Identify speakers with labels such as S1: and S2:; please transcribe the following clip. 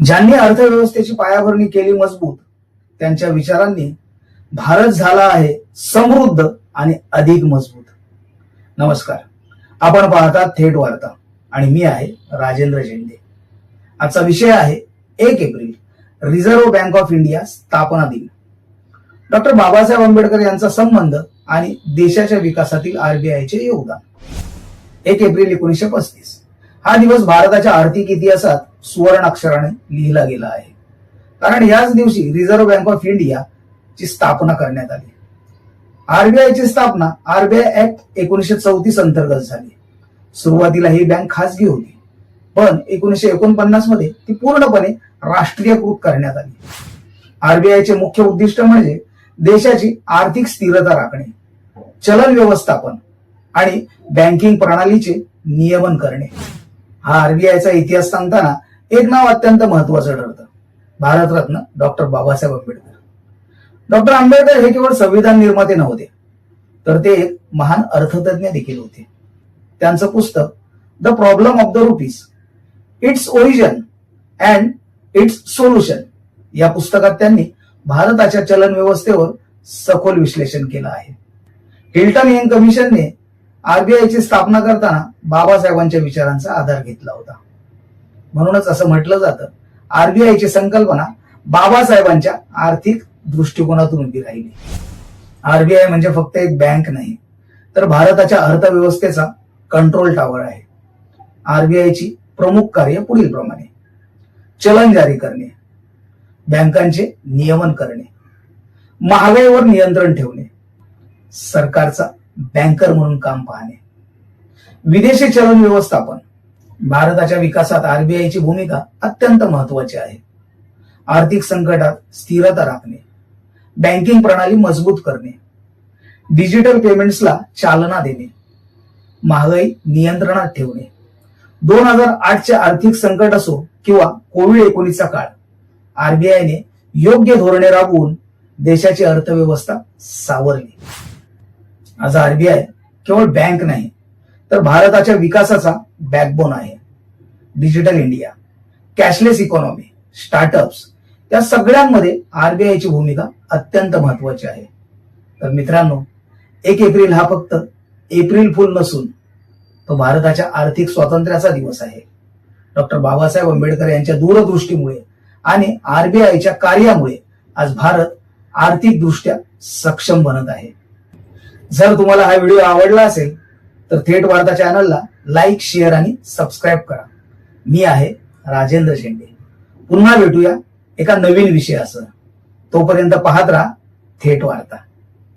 S1: ज्यांनी अर्थव्यवस्थेची पायाभरणी केली मजबूत, त्यांच्या विचारांनी भारत झाला आहे समृद्ध आणि अधिक मजबूत. नमस्कार, आपण पाहतात थेट वार्ता आणि मी आहे राजेंद्र झेंडे. आजचा विषय आहे 1 April, reserve bank of India स्थापना दिन. डॉक्टर बाबासाहेब आंबेडकर यांचा संबंध आणि देशाच्या विकासातील आरबीआयचे योगदान. 1 एप्रिल 1935 हा दिवस भारताच्या आर्थिक इतिहासात सुवर्ण अक्षराने लिहिला गेला आहे, कारण याच दिवशी रिझर्व्ह बँक ऑफ इंडिया ची स्थापना करण्यात आली. आरबीआय ची स्थापना आरबीआय ऍक्ट 1934 अंतर्गत झाली. सुरुवातीला ही बँक खासगी होती, पण 1949 मध्ये ती पूर्णपणे राष्ट्रीयकृत करण्यात आली. आरबीआयचे मुख्य उद्दिष्ट म्हणजे देशाची आर्थिक स्थिरता राखणे, चलन व्यवस्थापन आणि बँकिंग प्रणालीचे नियमन करणे. हा आरबीआयचा इतिहास सांगताना एक नाव अत्यंत महत्वाचं ठरतं, भारतरत्न डॉक्टर बाबासाहेब आंबेडकर. डॉक्टर आंबेडकर हे केवळ संविधान निर्माते नव्हते, तर ते एक महान अर्थतज्ञ देखील होते. त्यांचं पुस्तक the problem of the rupees, its origin and it's solution या पुस्तकात त्यांनी भारताच्या चलन व्यवस्थेवर सखोल विश्लेषण केलं आहे. हिल्टन यंग कमिशनने आरबीआयची स्थापना करताना बाबासाहेबांच्या विचारांचा आधार घेतला होता. म्हणूनच असं म्हटलं जातं, आरबीआयची संकल्पना बाबासाहेबांच्या आर्थिक दृष्टिकोनातून उभी राहिली. आरबीआय म्हणजे फक्त एक बँक नाही, तर भारताच्या अर्थव्यवस्थेचा कंट्रोल टॉवर आहे. आरबीआयची प्रमुख कार्य पुढील प्रमाणे: चलन जारी करणे, बँकांचे नियमन करणे, महागाईवर नियंत्रण ठेवणे, सरकारचा बँकर म्हणून काम पाहणे, विदेशी चलन व्यवस्थापन. भारताच्या विकासात आरबीआयची भूमिका अत्यंत महत्वाची आहे. आर्थिक संकटात स्थिरता राखणे, बँकिंग प्रणाली मजबूत करणे, डिजिटल पेमेंट्सला चालना देणे, महागाई नियंत्रणात ठेवणे. 2008चे आर्थिक संकट असो किंवा कोविड-19चा काळ, आरबीआयने योग्य धोरणे राबवून देशाची अर्थव्यवस्था सावरली. आज आरबीआय केवळ बँक नाही, तर भारताच्या विकासाचा बॅकबोन आहे. Digital India, cashless economy, startups या सगळ्यांमध्ये आरबीआयची भूमिका अत्यंत महत्वाची आहे. तर मित्रांनो, 1 एप्रिल हा फक्त एप्रिल फूल नसून तो भारताच्या आर्थिक स्वातंत्र्याचा दिवस आहे. डॉक्टर बाबासाहेब आंबेडकर यांच्या दूरदृष्टीमुळे आणि आरबीआयच्या कार्यामुळे आज भारत आर्थिक दृष्ट्या सक्षम बनत आहे. जर तुम्हाला हा व्हिडिओ आवडला असेल तर थेट वार्ता चॅनलला लाईक, शेअर आणि सबस्क्राईब करा. मी आहे राजेंद्र झेंडे. पुन्हा भेटूया एका नवीन विषयासह. तोपर्यंत पाहत राहा थेट वार्ता.